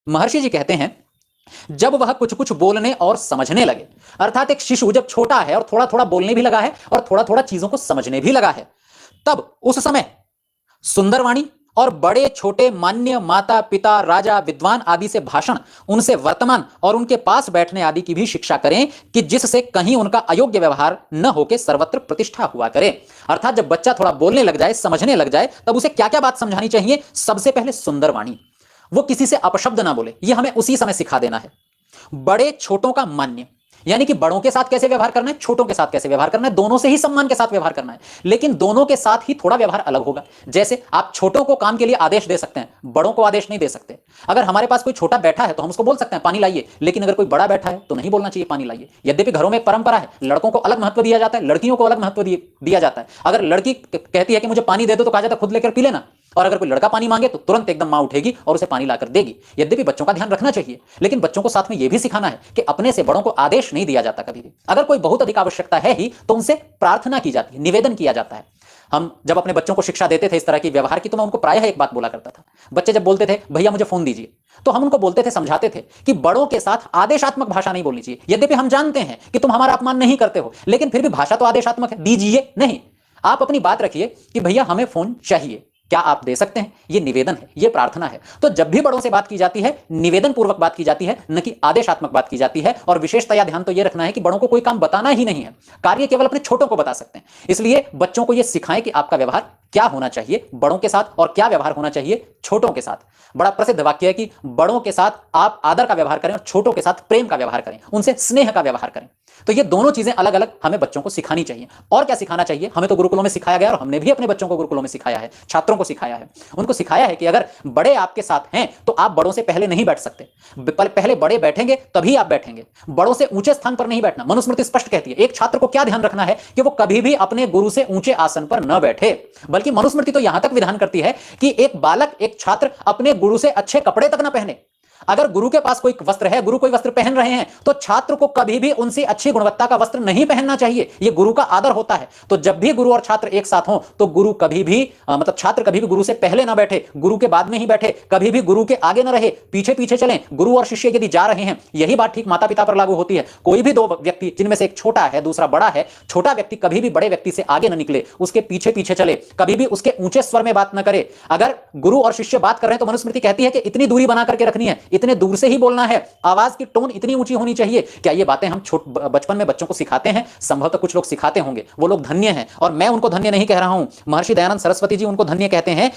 महर्षि जी कहते हैं, जब वह कुछ कुछ बोलने और समझने लगे, अर्थात एक शिशु जब छोटा है और थोड़ा थोड़ा बोलने भी लगा है और थोड़ा थोड़ा चीजों को समझने भी लगा है, तब उस समय सुंदरवाणी और बड़े छोटे मान्य माता पिता राजा विद्वान आदि से भाषण, उनसे वर्तमान और उनके पास बैठने आदि की भी शिक्षा करें कि जिससे कहीं उनका अयोग्य व्यवहार न होकर सर्वत्र प्रतिष्ठा हुआ करे। अर्थात जब बच्चा थोड़ा बोलने लग जाए, समझने लग जाए, तब उसे क्या क्या बात समझानी चाहिए। सबसे पहले सुंदरवाणी, वो किसी से अपशब्द ना बोले, यह हमें उसी समय सिखा देना है। बड़े छोटों का मान्य, यानी कि बड़ों के साथ कैसे व्यवहार करना है, छोटों के साथ कैसे व्यवहार करना है, दोनों से ही सम्मान के साथ व्यवहार करना है, लेकिन दोनों के साथ ही थोड़ा व्यवहार अलग होगा। जैसे आप छोटों को काम के लिए आदेश दे सकते हैं, बड़ों को आदेश नहीं दे सकते। अगर हमारे पास कोई छोटा बैठा है तो हम उसको बोल सकते हैं पानी लाइए, लेकिन अगर कोई बड़ा बैठा है तो नहीं बोलना चाहिए पानी लाइए। यद्यपि घरों में एक परंपरा है, लड़कों को अलग महत्व दिया जाता है, लड़कियों को अलग महत्व दिया जाता है। अगर लड़की कहती है कि मुझे पानी दे दो तो कहा जाता है खुद लेकर पी लेना, और अगर कोई लड़का पानी मांगे तो तुरंत एकदम मां उठेगी और उसे पानी लाकर देगी। यद्यपि बच्चों का ध्यान रखना चाहिए, लेकिन बच्चों को साथ में यह भी सिखाना है कि अपने से बड़ों को आदेश नहीं दिया जाता कभी भी। अगर कोई बहुत अधिक आवश्यकता है ही तो उनसे प्रार्थना की जाती है, निवेदन किया जाता है। हम जब अपने बच्चों को शिक्षा देते थे इस तरह की व्यवहार की, तो मैं उनको प्रायः एक बात बोला करता था। बच्चे जब बोलते थे भैया मुझे फोन दीजिए, तो हम उनको बोलते थे, समझाते थे कि बड़ों के साथ आदेशात्मक भाषा नहीं बोलनी चाहिए। यद्यपि हम जानते हैं कि तुम हमारा अपमान नहीं करते हो, लेकिन फिर भी भाषा तो आदेशात्मक है, दीजिए नहीं। आप अपनी बात रखिए कि भैया हमें फोन चाहिए, क्या आप दे सकते हैं। यह निवेदन है, यह प्रार्थना है। तो जब भी बड़ों से बात की जाती है, निवेदन पूर्वक बात की जाती है, न कि आदेशात्मक बात की जाती है। और विशेषतया ध्यान तो यह रखना है कि बड़ों को कोई काम बताना ही नहीं है, कार्य केवल अपने छोटों को बता सकते हैं। इसलिए बच्चों को यह सिखाएं कि आपका व्यवहार क्या होना चाहिए बड़ों के साथ और क्या व्यवहार होना चाहिए छोटों के साथ। बड़ा प्रसिद्ध वाक्य है कि बड़ों के साथ आप आदर का व्यवहार करें और छोटों के साथ प्रेम का व्यवहार करें, उनसे स्नेह का व्यवहार करें। तो ये दोनों चीजें अलग अलग हमें बच्चों को सिखानी चाहिए। और क्या सिखाना चाहिए, हमें तो गुरुकुलों में सिखाया गया और हमने भी अपने बच्चों को गुरुकुलों में सिखाया है, छात्रों को सिखाया है। उनको सिखाया है कि अगर बड़े आपके साथ हैं तो आप बड़ों से पहले नहीं बैठ सकते, पहले बड़े बैठेंगे तभी आप बैठेंगे। बड़ों से ऊंचे स्थान पर नहीं बैठना। मनुस्मृति स्पष्ट कहती है एक छात्र को क्या ध्यान रखना है कि वो कभी भी अपने गुरु से ऊंचे आसन पर न बैठे। बल्कि मनुस्मृति तो यहां तक विधान करती है कि एक बालक, एक छात्र अपने गुरु से अच्छे कपड़े तक न पहने। अगर गुरु के पास कोई वस्त्र है, गुरु कोई वस्त्र पहन रहे हैं, तो छात्र को कभी भी उनसे अच्छी गुणवत्ता का वस्त्र नहीं पहनना चाहिए। यह गुरु का आदर होता है। तो जब भी गुरु और छात्र एक साथ हों तो गुरु कभी भी छात्र कभी भी गुरु से पहले ना बैठे, गुरु के बाद में ही बैठे, कभी भी गुरु के आगे ना रहे, पीछे पीछे चलें। गुरु और शिष्य यदि जा रहे हैं, यही बात ठीक माता पिता पर लागू होती है। कोई भी दो व्यक्ति जिनमें से एक छोटा है दूसरा बड़ा है, छोटा व्यक्ति कभी भी बड़े व्यक्ति से आगे ना निकले, उसके पीछे पीछे चले, कभी भी उसके ऊंचे स्वर में बात ना करे। अगर गुरु और शिष्य बात कर रहे हैं तो मनुस्मृति कहती है कि इतनी दूरी बना करके रखनी है, इतने दूर से ही बोलना है, आवाज की टोन इतनी ऊंची होनी चाहिए। क्या ये बातें हम बचपन में बच्चों को सिखाते हैं? संभवतः कुछ लोग सिखाते होंगे, वो लोग धन्य हैं और मैं उनको धन्य नहीं कह रहा हूं। महर्षि दयानंद सरस्वती जी उनको धन्य कहते हैं।